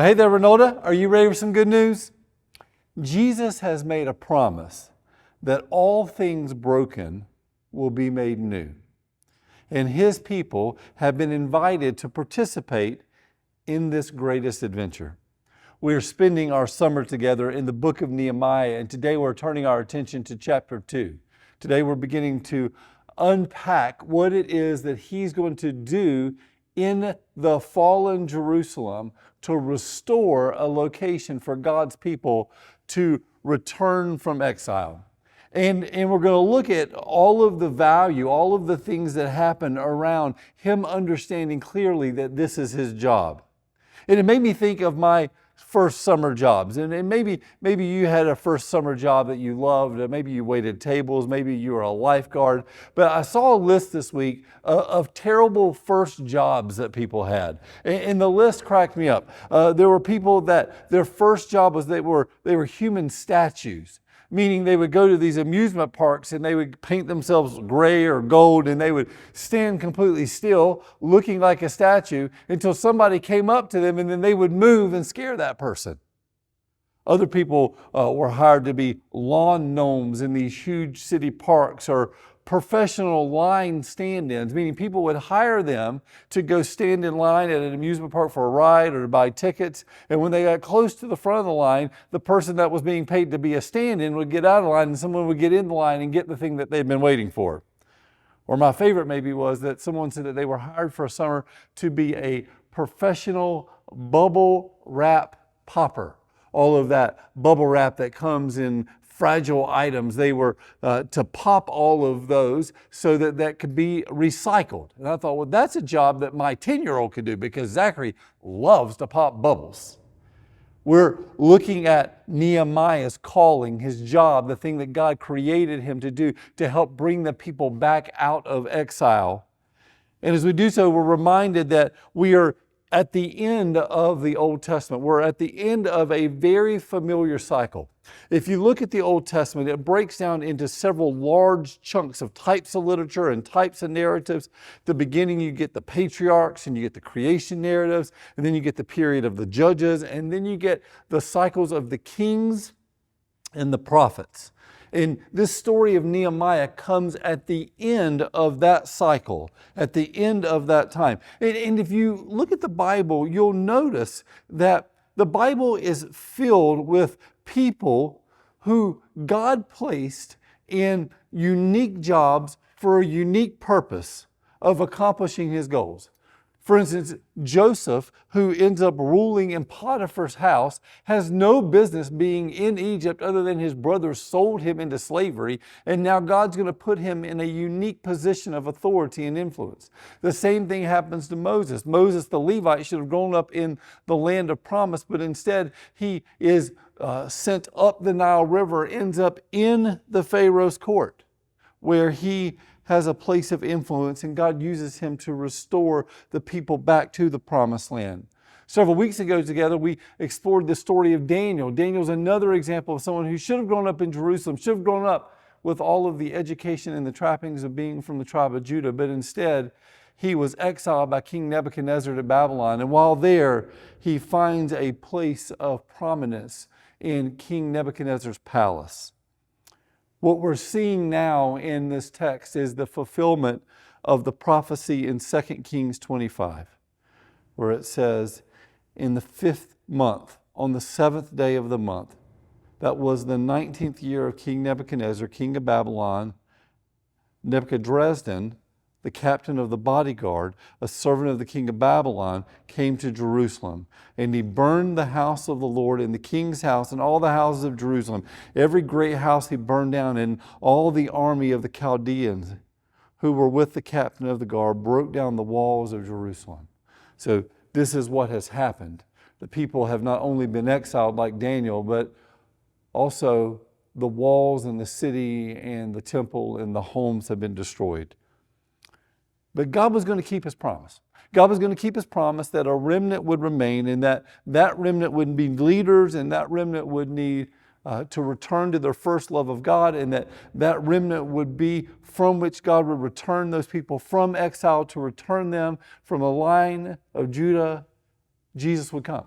Well, hey there, Renolda. Are you ready for some good news? Jesus has made a promise that all things broken will be made new. And His people have been invited to participate in this greatest adventure. We are spending our summer together in the book of Nehemiah, and today we're turning our attention to chapter 2. Today we're beginning to unpack what it is that He's going to do in the fallen Jerusalem to restore a location for God's people to return from exile. And we're going to look at all of the value, all of the things that happen around Him understanding clearly that this is His job. And it made me think of my first summer jobs. And maybe you had a first summer job that you loved. Maybe you waited tables. Maybe you were a lifeguard. But I saw a list this week of terrible first jobs that people had. And the list cracked me up. There were people that their first job was they were human statues. Meaning they would go to these amusement parks and they would paint themselves gray or gold and they would stand completely still looking like a statue until somebody came up to them and then they would move and scare that person. Other people were hired to be lawn gnomes in these huge city parks or professional line stand-ins, meaning people would hire them to go stand in line at an amusement park for a ride or to buy tickets. And when they got close to the front of the line, the person that was being paid to be a stand-in would get out of the line and someone would get in the line and get the thing that they'd been waiting for. Or my favorite maybe was that someone said that they were hired for a summer to be a professional bubble wrap popper. All of that bubble wrap that comes in fragile items, they were to pop all of those so that could be recycled. And I thought, well, that's a job that my 10-year-old could do because Zachary loves to pop bubbles. We're looking at Nehemiah's calling, his job, the thing that God created him to do to help bring the people back out of exile. And as we do so, we're reminded that we are at the end of the Old Testament. We're at the end of a very familiar cycle. If you look at the Old Testament, it breaks down into several large chunks of types of literature and types of narratives. At the beginning, you get the patriarchs and you get the creation narratives, and then you get the period of the judges, and then you get the cycles of the kings and the prophets. And this story of Nehemiah comes at the end of that cycle, at the end of that time. And if you look at the Bible, you'll notice that the Bible is filled with people who God placed in unique jobs for a unique purpose of accomplishing His goals. For instance, Joseph, who ends up ruling in Potiphar's house, has no business being in Egypt other than his brothers sold him into slavery, and now God's going to put him in a unique position of authority and influence. The same thing happens to Moses. Moses, the Levite, should have grown up in the land of promise, but instead he is sent up the Nile River, ends up in the Pharaoh's court, where he has a place of influence, and God uses him to restore the people back to the promised land. Several weeks ago together, we explored the story of Daniel. Daniel's another example of someone who should have grown up in Jerusalem, should have grown up with all of the education and the trappings of being from the tribe of Judah, but instead he was exiled by King Nebuchadnezzar to Babylon. And while there, he finds a place of prominence in King Nebuchadnezzar's palace. What we're seeing now in this text is the fulfillment of the prophecy in 2 Kings 25, where it says, in the 5th month, on the 7th day of the month, that was the 19th year of King Nebuchadnezzar, king of Babylon, Nebuchadrezzar, the captain of the bodyguard, a servant of the king of Babylon, came to Jerusalem. And he burned the house of the Lord and the king's house and all the houses of Jerusalem. Every great house he burned down, and all the army of the Chaldeans who were with the captain of the guard broke down the walls of Jerusalem. So this is what has happened. The people have not only been exiled like Daniel, but also the walls and the city and the temple and the homes have been destroyed. But God was going to keep His promise. God was going to keep His promise that a remnant would remain, and that remnant would be leaders, and that remnant would need to return to their first love of God, and that remnant would be from which God would return those people from exile, to return them from a line of Judah. Jesus would come.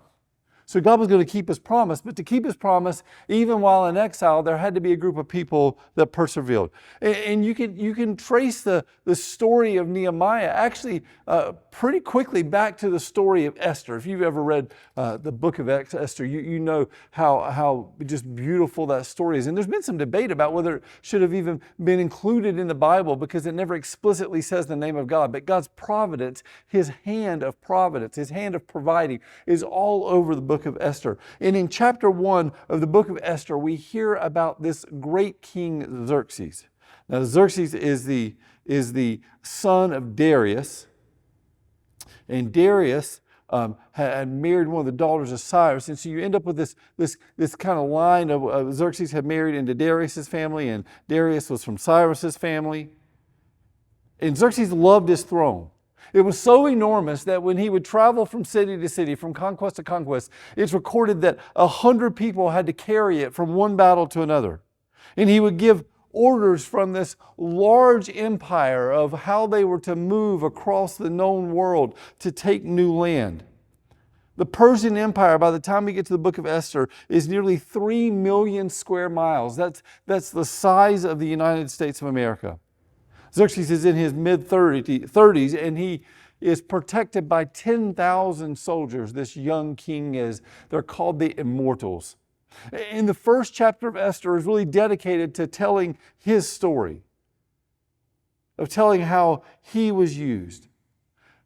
So God was going to keep His promise, but to keep His promise, even while in exile, there had to be a group of people that persevered. And you can trace the story of Nehemiah actually pretty quickly back to the story of Esther. If you've ever read the book of Esther, you know how just beautiful that story is. And there's been some debate about whether it should have even been included in the Bible because it never explicitly says the name of God. But God's providence, His hand of providence, His hand of providing is all over the book of Esther. And in chapter 1 of the book of Esther, we hear about this great king Xerxes. Now, Xerxes is the son of Darius, and Darius had married one of the daughters of Cyrus, and so you end up with this kind of line of Xerxes had married into Darius's family, and Darius was from Cyrus's family. And Xerxes loved his throne. It was so enormous that when he would travel from city to city, from conquest to conquest, it's recorded that 100 people had to carry it from one battle to another. And he would give orders from this large empire of how they were to move across the known world to take new land. The Persian Empire, by the time we get to the book of Esther, is nearly 3 million square miles. That's the size of the United States of America. Xerxes is in his mid-30s, and he is protected by 10,000 soldiers. This young king is. They're called the Immortals. In the first chapter of Esther is really dedicated to telling his story, of telling how he was used.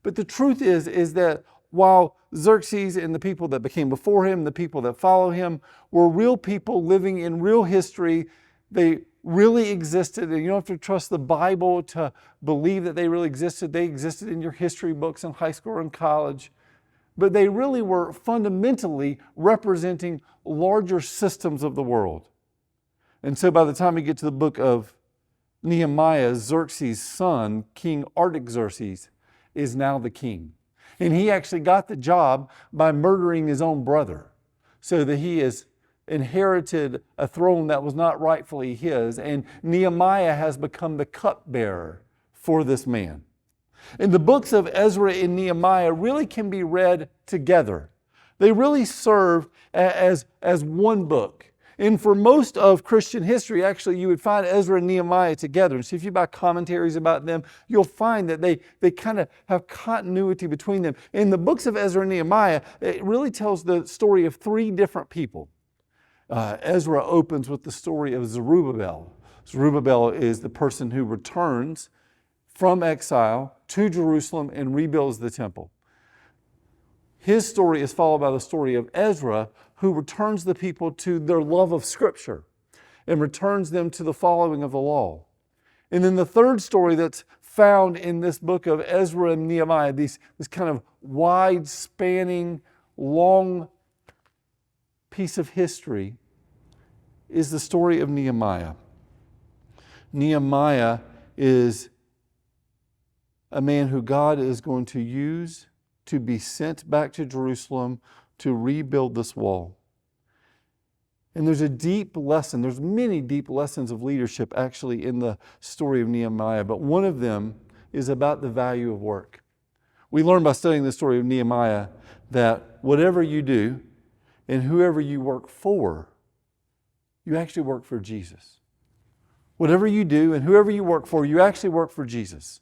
But the truth is that while Xerxes and the people that became before him, the people that follow him, were real people living in real history, they really existed, and you don't have to trust the Bible to believe that they really existed. They existed in your history books in high school and college. But they really were fundamentally representing larger systems of the world. And so by the time we get to the book of Nehemiah, Xerxes' son, King Artaxerxes, is now the king. And he actually got the job by murdering his own brother, so that he has inherited a throne that was not rightfully his, and Nehemiah has become the cupbearer for this man. And the books of Ezra and Nehemiah really can be read together. They really serve as one book. And for most of Christian history, actually, you would find Ezra and Nehemiah together. And so if you buy commentaries about them, you'll find that they kind of have continuity between them. In the books of Ezra and Nehemiah, it really tells the story of 3 different people. Ezra opens with the story of Zerubbabel. Zerubbabel is the person who returns from exile to Jerusalem and rebuilds the temple. His story is followed by the story of Ezra, who returns the people to their love of Scripture and returns them to the following of the law. And then the third story that's found in this book of Ezra and Nehemiah, this kind of wide-spanning, long piece of history, is the story of Nehemiah. Nehemiah is a man who God is going to use to be sent back to Jerusalem to rebuild this wall. And there's a deep lesson, there's many deep lessons of leadership actually in the story of Nehemiah, but one of them is about the value of work. We learn by studying the story of Nehemiah that whatever you do and whoever you work for, you actually work for Jesus. Whatever you do and whoever you work for, you actually work for Jesus.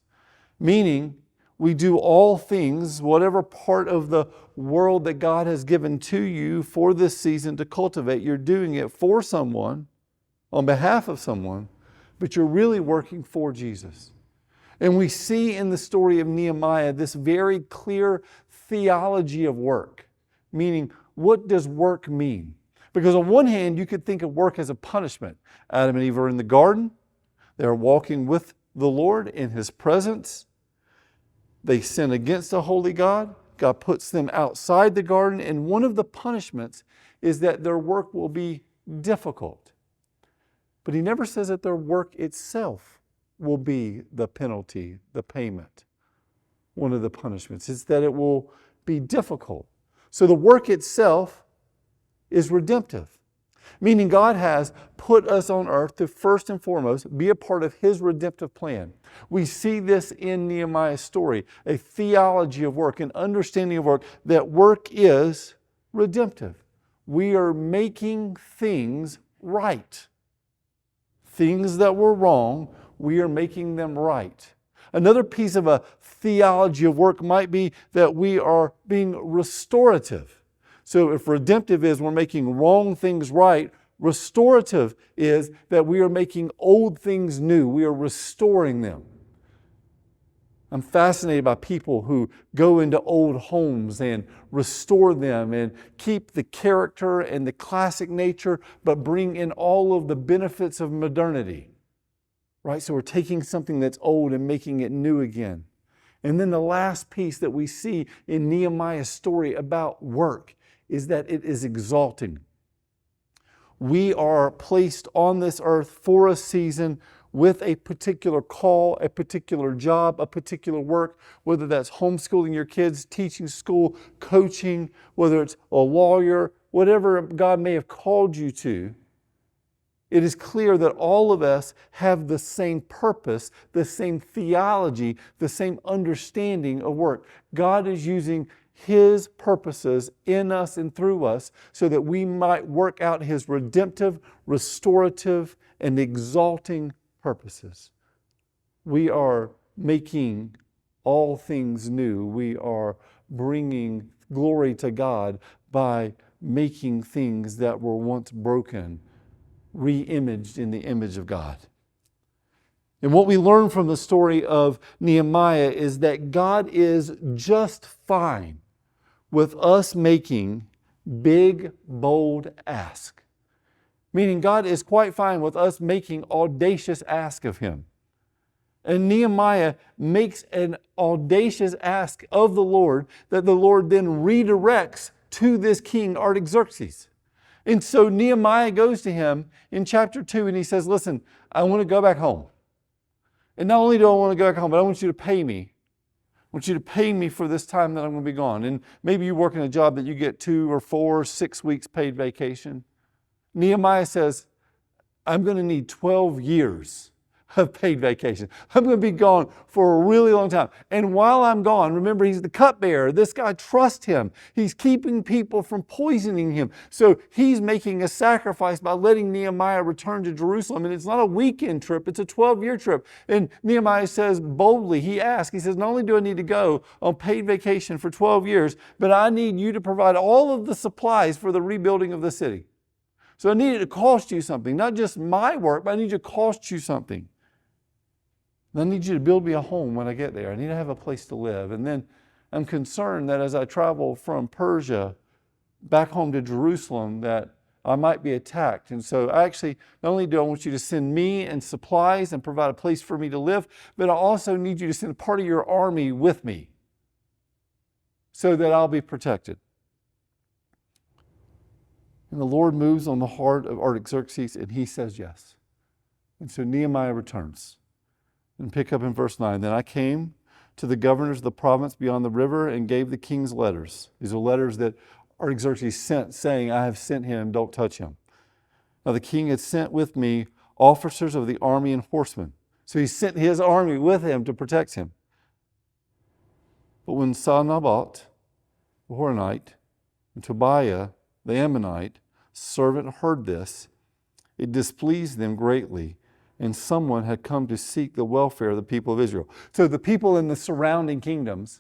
Meaning, we do all things, whatever part of the world that God has given to you for this season to cultivate, you're doing it for someone, on behalf of someone, but you're really working for Jesus. And we see in the story of Nehemiah this very clear theology of work. Meaning, what does work mean? Because on one hand, you could think of work as a punishment. Adam and Eve are in the garden. They're walking with the Lord in His presence. They sin against a holy God. God puts them outside the garden, and one of the punishments is that their work will be difficult. But He never says that their work itself will be the penalty, the payment. One of the punishments is that it will be difficult. So the work itself is redemptive, meaning God has put us on earth to first and foremost be a part of His redemptive plan. We see this in Nehemiah's story, a theology of work, an understanding of work, that work is redemptive. We are making things right. Things that were wrong, we are making them right. Another piece of a theology of work might be that we are being restorative. So if redemptive is we're making wrong things right, restorative is that we are making old things new. We are restoring them. I'm fascinated by people who go into old homes and restore them and keep the character and the classic nature, but bring in all of the benefits of modernity. Right? So we're taking something that's old and making it new again. And then the last piece that we see in Nehemiah's story about work is that it is exalting. We are placed on this earth for a season with a particular call, a particular job, a particular work, whether that's homeschooling your kids, teaching school, coaching, whether it's a lawyer, whatever God may have called you to. It is clear that all of us have the same purpose, the same theology, the same understanding of work. God is using His purposes in us and through us so that we might work out His redemptive, restorative, and exalting purposes. We are making all things new. We are bringing glory to God by making things that were once broken re-imaged in the image of God. And what we learn from the story of Nehemiah is that God is just fine with us making big, bold asks. Meaning God is quite fine with us making audacious ask of Him. And Nehemiah makes an audacious ask of the Lord that the Lord then redirects to this king Artaxerxes. And so Nehemiah goes to him in chapter 2 and he says, listen, I want to go back home. And not only do I want to go back home, but I want you to pay me. I want you to pay me for this time that I'm going to be gone. And maybe you work in a job that you get 2 or 4 or 6 weeks paid vacation. Nehemiah says, I'm going to need 12 years of paid vacation. I'm going to be gone for a really long time. And while I'm gone, remember, he's the cupbearer. This guy trusts him. He's keeping people from poisoning him. So he's making a sacrifice by letting Nehemiah return to Jerusalem. And it's not a weekend trip, it's a 12-year trip. And Nehemiah says boldly, he asks, he says, not only do I need to go on paid vacation for 12 years, but I need you to provide all of the supplies for the rebuilding of the city. So I need it to cost you something, not just my work, but I need you to cost you something. And I need you to build me a home when I get there. I need to have a place to live. And then I'm concerned that as I travel from Persia back home to Jerusalem, that I might be attacked. And so I actually, not only do I want you to send me and supplies and provide a place for me to live, but I also need you to send part of your army with me so that I'll be protected. And the Lord moves on the heart of Artaxerxes and he says yes. And so Nehemiah returns. And pick up in verse 9. Then I came to the governors of the province beyond the river and gave the king's letters. These are letters that Artaxerxes sent saying, I have sent him, don't touch him. Now the king had sent with me officers of the army and horsemen. So he sent his army with him to protect him. But when Sanballat, the Horonite, and Tobiah, the Ammonite, servant heard this, it displeased them greatly. And someone had come to seek the welfare of the people of Israel. So the people in the surrounding kingdoms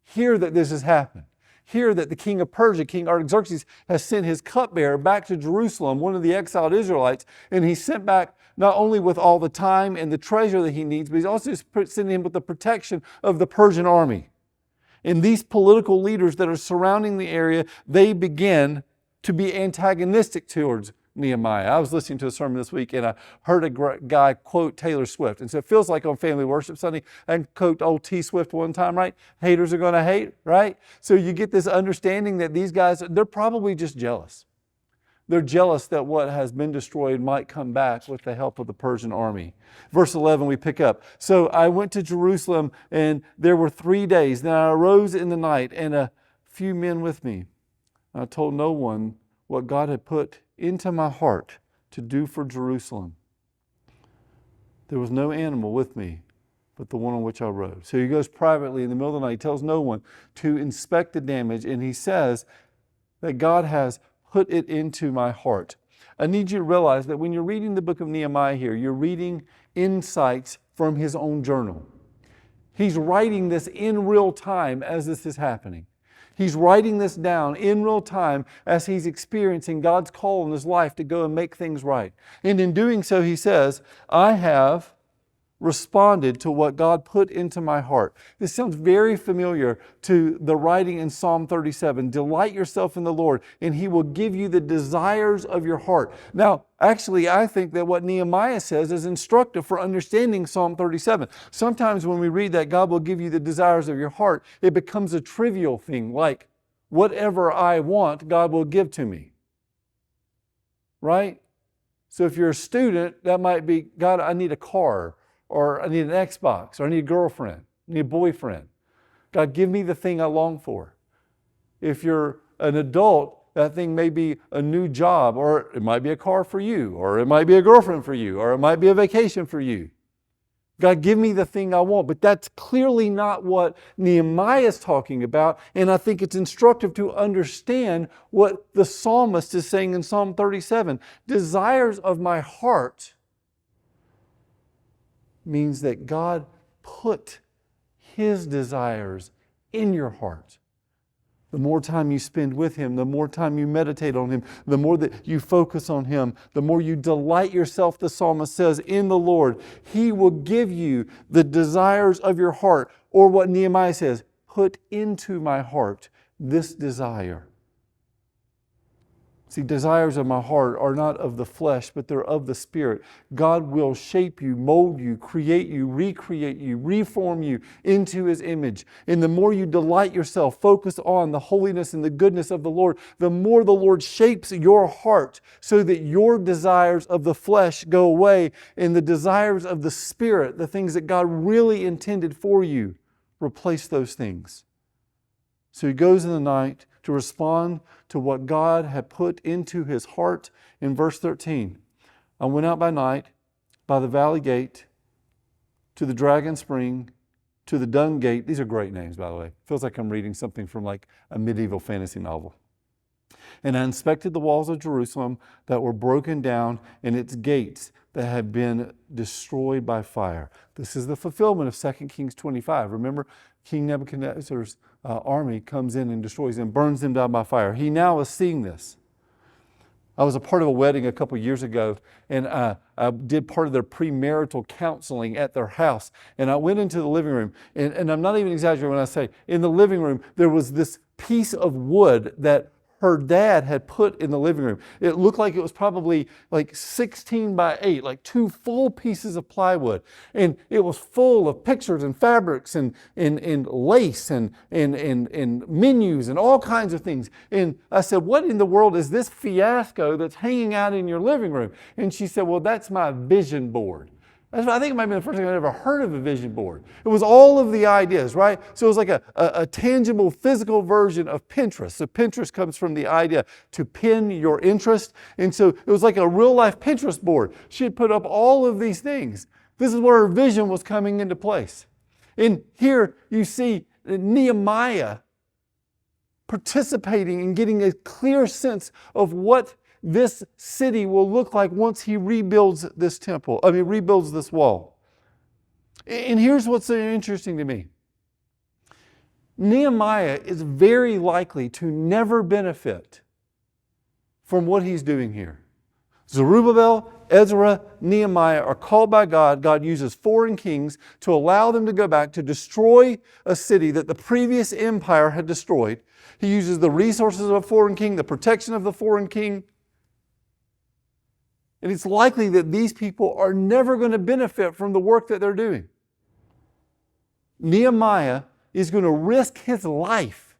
hear that this has happened. Hear that the king of Persia, King Artaxerxes, has sent his cupbearer back to Jerusalem, one of the exiled Israelites, and he's sent back not only with all the time and the treasure that he needs, but he's also sending him with the protection of the Persian army. And these political leaders that are surrounding the area, they begin to be antagonistic towards Nehemiah. I was listening to a sermon this week and I heard a guy quote Taylor Swift. And so it feels like on Family Worship Sunday, I quote old T Swift one time, right? Haters are going to hate, right? So you get this understanding that these guys, they're probably just jealous. They're jealous that what has been destroyed might come back with the help of the Persian army. Verse 11, we pick up. So I went to Jerusalem and there were 3 days. Then I arose in the night and a few men with me. I told no one what God had put into my heart to do for Jerusalem. There was no animal with me but the one on which I rode. So he goes privately in the middle of the night, he tells no one to inspect the damage, and he says, that God has put it into my heart. I need you to realize that when you're reading the book of Nehemiah here, you're reading insights from his own journal. He's writing this in real time as this is happening. He's writing this down in real time as he's experiencing God's call in his life to go and make things right. And in doing so, he says, I have responded to what God put into my heart. This sounds very familiar to the writing in Psalm 37. Delight yourself in the Lord, and He will give you the desires of your heart. Now, actually, I think that what Nehemiah says is instructive for understanding Psalm 37. Sometimes when we read that God will give you the desires of your heart, it becomes a trivial thing, like, whatever I want, God will give to me. Right? So if you're a student, that might be, God, I need a car, or I need an Xbox, or I need a girlfriend, I need a boyfriend. God, give me the thing I long for. If you're an adult, that thing may be a new job, or it might be a car for you, or it might be a girlfriend for you, or it might be a vacation for you. God, give me the thing I want. But that's clearly not what Nehemiah is talking about, and I think it's instructive to understand what the psalmist is saying in Psalm 37. Desires of my heart means that God put His desires in your heart. The more time you spend with Him, the more time you meditate on Him, the more that you focus on Him, the more you delight yourself, the psalmist says, in the Lord. He will give you the desires of your heart. Or what Nehemiah says, put into my heart this desire. See, desires of my heart are not of the flesh, but they're of the Spirit. God will shape you, mold you, create you, recreate you, reform you into His image. And the more you delight yourself, focus on the holiness and the goodness of the Lord, the more the Lord shapes your heart so that your desires of the flesh go away and the desires of the Spirit, the things that God really intended for you, replace those things. So he goes in the night to respond to what God had put into his heart in verse 13. I went out by night, by the valley gate, to the dragon spring, to the dung gate. These are great names, by the way. Feels like I'm reading something from like a medieval fantasy novel. And I inspected the walls of Jerusalem that were broken down and its gates that had been destroyed by fire. This is the fulfillment of 2 Kings 25. Remember, King Nebuchadnezzar's army comes in and destroys them, burns them down by fire. He now is seeing this. I was a part of a wedding a couple years ago, and I did part of their premarital counseling at their house. And I went into the living room, and I'm not even exaggerating when I say, in the living room, there was this piece of wood that her dad had put in the living room. It looked like it was probably like 16 by 8, like 2 full pieces of plywood. And it was full of pictures and fabrics and lace and menus and all kinds of things. And I said, what in the world is this fiasco that's hanging out in your living room? And she said, well, that's my vision board. I think it might be the first time I'd ever heard of a vision board. It was all of the ideas, right? So it was like a tangible, physical version of Pinterest. So Pinterest comes from the idea to pin your interest. And so it was like a real-life Pinterest board. She had put up all of these things. This is where her vision was coming into place. And here you see Nehemiah participating and getting a clear sense of what this city will look like once he rebuilds this rebuilds this wall. And here's what's so interesting to me. Nehemiah is very likely to never benefit from what he's doing here. Zerubbabel, Ezra, Nehemiah are called by God. God uses foreign kings to allow them to go back to destroy a city that the previous empire had destroyed. He uses the resources of a foreign king, the protection of the foreign king. And it's likely that these people are never going to benefit from the work that they're doing. Nehemiah is going to risk his life,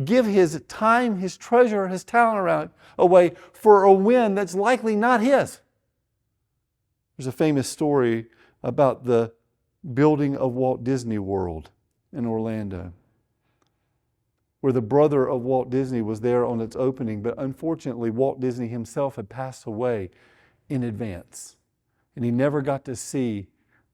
give his time, his treasure, his talent away for a win that's likely not his. There's a famous story about the building of Walt Disney World in Orlando, where the brother of Walt Disney was there on its opening, but unfortunately Walt Disney himself had passed away in advance. And he never got to see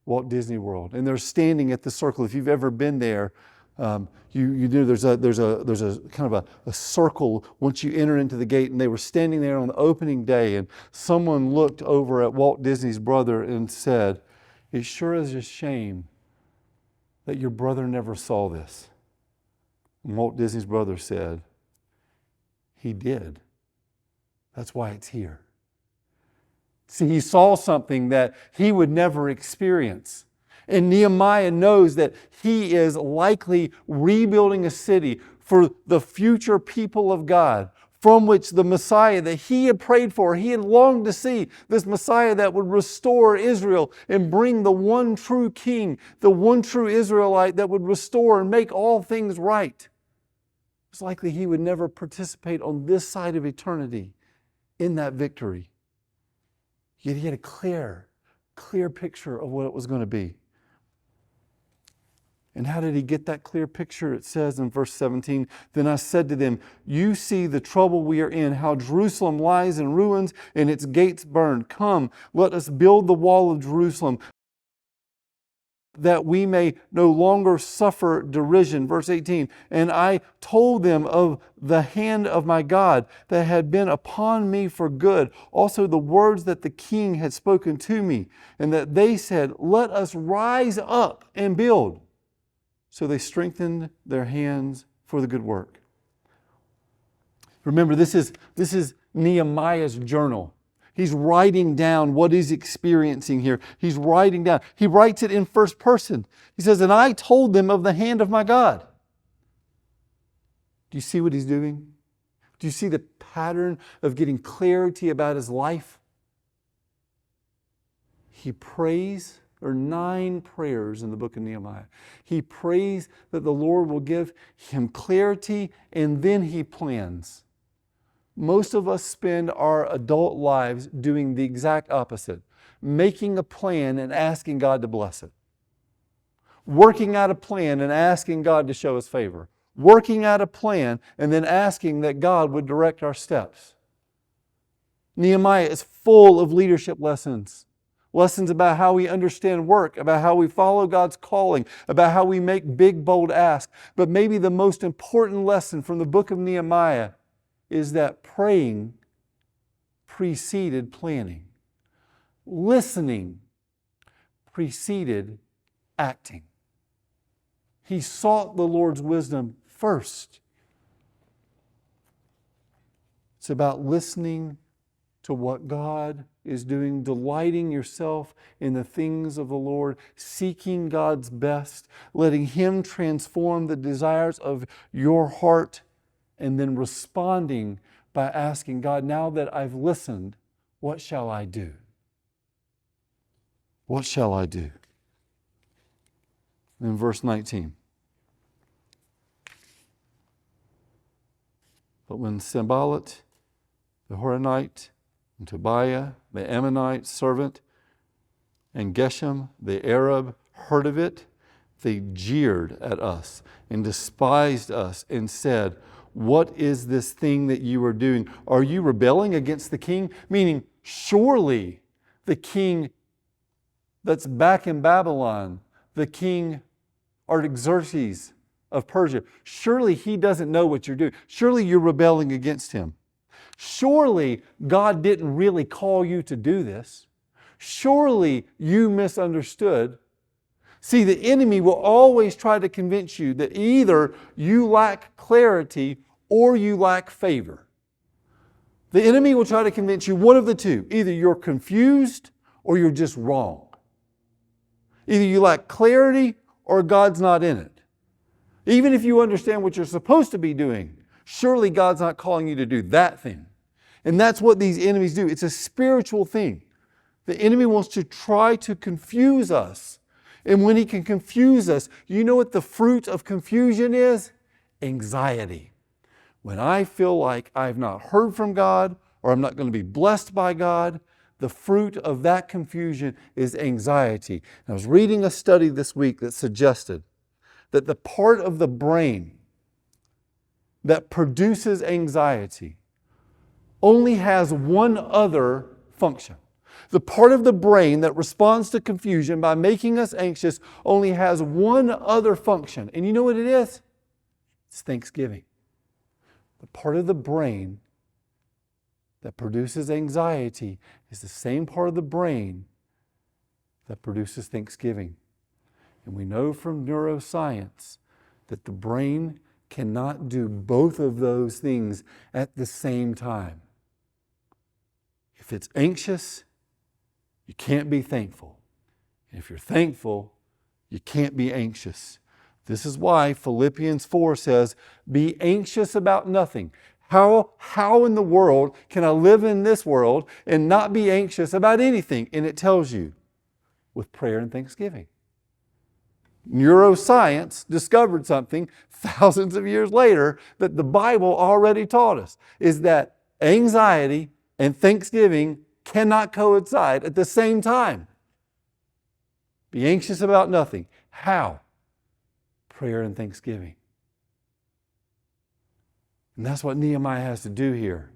Walt Disney World. And they're standing at the circle. If you've ever been there, You know, there's a kind of a circle once you enter into the gate, and they were standing there on the opening day, and someone looked over at Walt Disney's brother and said, "It sure is a shame that your brother never saw this." And Walt Disney's brother said, "He did. That's why it's here." See, he saw something that he would never experience. And Nehemiah knows that he is likely rebuilding a city for the future people of God, from which the Messiah that he had prayed for, he had longed to see, this Messiah that would restore Israel and bring the one true king, the one true Israelite that would restore and make all things right. It's likely he would never participate on this side of eternity in that victory. Yet he had a clear picture of what it was going to be. And how did he get that clear picture? It says in verse 17, "Then I said to them, you see the trouble we are in, how Jerusalem lies in ruins and its gates burned. Come, let us build the wall of Jerusalem, that we may no longer suffer derision." Verse 18, "And I told them of the hand of my God that had been upon me for good, also the words that the king had spoken to me, and that they said, let us rise up and build. So they strengthened their hands for the good work." Remember, this is Nehemiah's journal. He's writing down what he's experiencing here. He writes it in first person. He says, "And I told them of the hand of my God." Do you see what he's doing? Do you see the pattern of getting clarity about his life? He prays. There are 9 prayers in the book of Nehemiah. He prays that the Lord will give him clarity, and then he plans. Most of us spend our adult lives doing the exact opposite, making a plan and asking God to bless it. Working out a plan and asking God to show us favor. Working out a plan and then asking that God would direct our steps. Nehemiah is full of leadership lessons. Lessons about how we understand work, about how we follow God's calling, about how we make big, bold asks. But maybe the most important lesson from the book of Nehemiah is that praying preceded planning. Listening preceded acting. He sought the Lord's wisdom first. It's about listening to what God is doing, delighting yourself in the things of the Lord, seeking God's best, letting Him transform the desires of your heart, and then responding by asking God, now that I've listened, what shall I do? What shall I do? In verse 19. "But when Sanballat, the Horonite, and Tobiah, the Ammonite servant, and Geshem, the Arab, heard of it, they jeered at us and despised us and said, 'What is this thing that you are doing? Are you rebelling against the king?'" Meaning, surely the king that's back in Babylon, the king Artaxerxes of Persia, surely he doesn't know what you're doing. Surely you're rebelling against him. Surely God didn't really call you to do this. Surely you misunderstood. See, the enemy will always try to convince you that either you lack clarity or you lack favor. The enemy will try to convince you one of the two. Either you're confused or you're just wrong. Either you lack clarity or God's not in it. Even if you understand what you're supposed to be doing, surely God's not calling you to do that thing. And that's what these enemies do. It's a spiritual thing. The enemy wants to try to confuse us. And when he can confuse us, you know what the fruit of confusion is? Anxiety. When I feel like I've not heard from God or I'm not going to be blessed by God, the fruit of that confusion is anxiety. I was reading a study this week that suggested that the part of the brain that produces anxiety only has one other function. The part of the brain that responds to confusion by making us anxious only has one other function. And you know what it is? It's thanksgiving. The part of the brain that produces anxiety is the same part of the brain that produces thanksgiving. And we know from neuroscience that the brain cannot do both of those things at the same time. If it's anxious, you can't be thankful. And if you're thankful, you can't be anxious. This is why Philippians 4 says, be anxious about nothing. How in the world can I live in this world and not be anxious about anything? And it tells you, with prayer and thanksgiving. Neuroscience discovered something thousands of years later that the Bible already taught us, is that anxiety and thanksgiving cannot coincide at the same time. Be anxious about nothing. How? Prayer and thanksgiving. And that's what Nehemiah has to do here.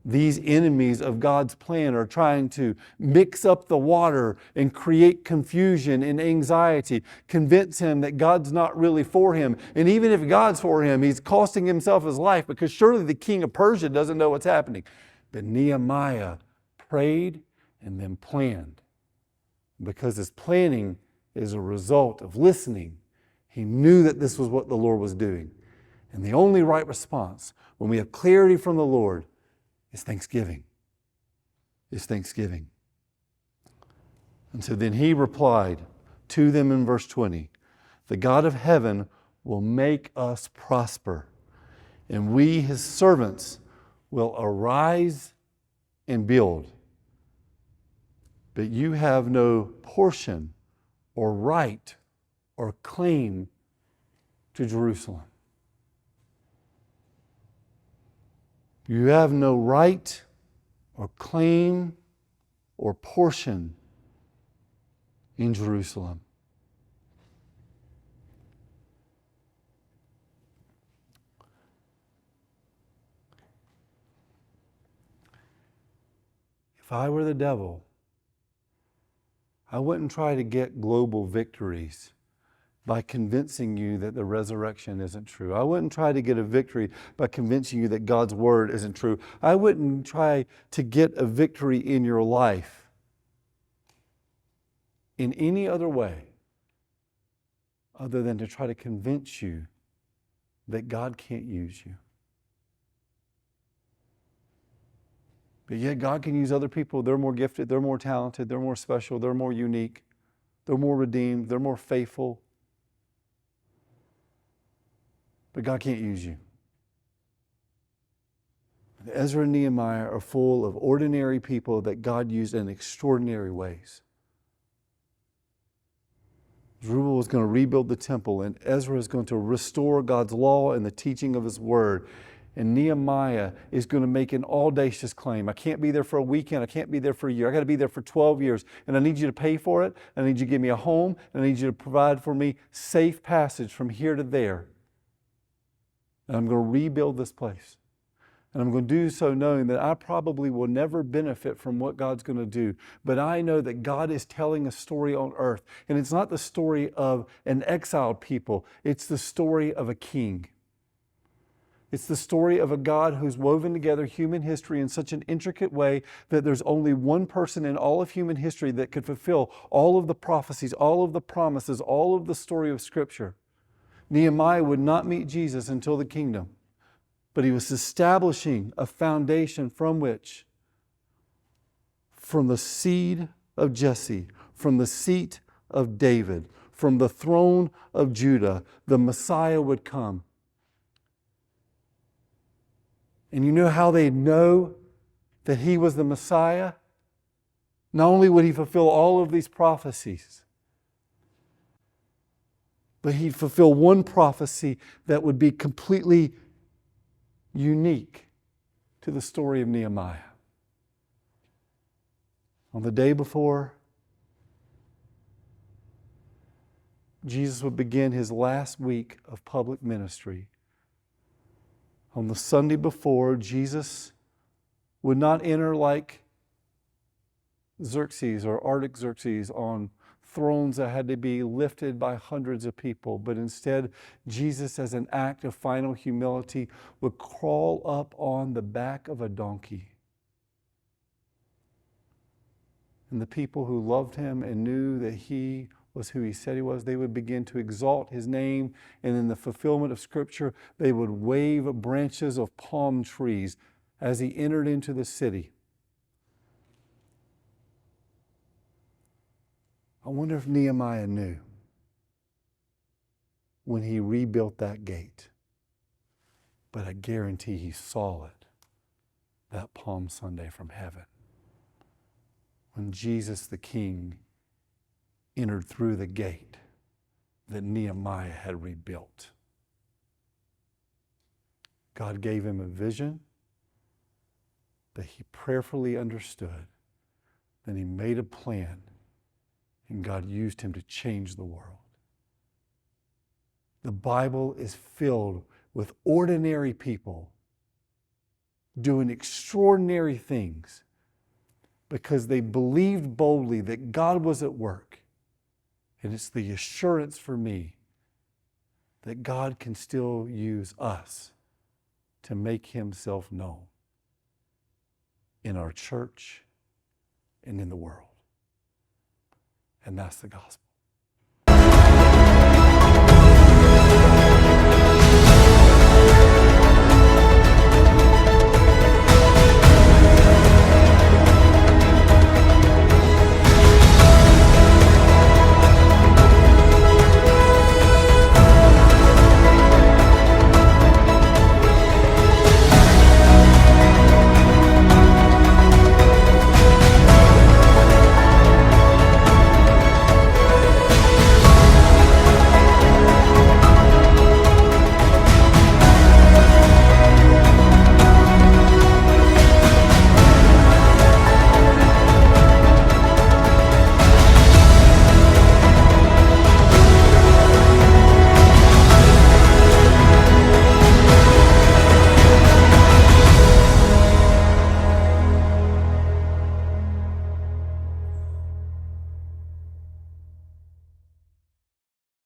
These enemies of God's plan are trying to mix up the water and create confusion and anxiety, convince him that God's not really for him. And even if God's for him, he's costing himself his life, because surely the king of Persia doesn't know what's happening. But Nehemiah prayed and then planned. Because his planning is a result of listening, he knew that this was what the Lord was doing. And the only right response when we have clarity from the Lord is thanksgiving. Is thanksgiving. And so then he replied to them in verse 20, the God of heaven will make us prosper, and we, his servants, will arise and build. But you have no portion or right or claim to Jerusalem. You have no right or claim or portion in Jerusalem. If I were the devil, I wouldn't try to get global victories by convincing you that the resurrection isn't true. I wouldn't try to get a victory by convincing you that God's word isn't true. I wouldn't try to get a victory in your life in any other way other than to try to convince you that God can't use you. But yet God can use other people. They're more gifted, they're more talented, they're more special, they're more unique, they're more redeemed, they're more faithful. But God can't use you. Ezra and Nehemiah are full of ordinary people that God used in extraordinary ways. Zerubbabel is going to rebuild the temple, and Ezra is going to restore God's law and the teaching of his word. And Nehemiah is going to make an audacious claim. I can't be there for a weekend. I can't be there for a year. I got to be there for 12 years. And I need you to pay for it. I need you to give me a home. And I need you to provide for me safe passage from here to there. And I'm going to rebuild this place. And I'm going to do so knowing that I probably will never benefit from what God's going to do. But I know that God is telling a story on earth. And it's not the story of an exiled people. It's the story of a king. It's the story of a God who's woven together human history in such an intricate way that there's only one person in all of human history that could fulfill all of the prophecies, all of the promises, all of the story of Scripture. Nehemiah would not meet Jesus until the kingdom, but he was establishing a foundation from which, from the seed of Jesse, from the seat of David, from the throne of Judah, the Messiah would come. And you know how they know that he was the Messiah? Not only would he fulfill all of these prophecies, but he'd fulfill one prophecy that would be completely unique to the story of Nehemiah. On the day before Jesus would begin his last week of public ministry, on the Sunday before, Jesus would not enter like Xerxes or Artaxerxes on thrones that had to be lifted by hundreds of people, but instead Jesus, as an act of final humility, would crawl up on the back of a donkey. And the people who loved him and knew that he was who he said he was, they would begin to exalt his name, and in the fulfillment of Scripture, they would wave branches of palm trees as he entered into the city. I wonder if Nehemiah knew when he rebuilt that gate, but I guarantee he saw it that Palm Sunday from heaven, when Jesus the King entered through the gate that Nehemiah had rebuilt. God gave him a vision that he prayerfully understood. Then he made a plan, and God used him to change the world. The Bible is filled with ordinary people doing extraordinary things because they believed boldly that God was at work. And it's the assurance for me that God can still use us to make himself known in our church and in the world. And that's the gospel.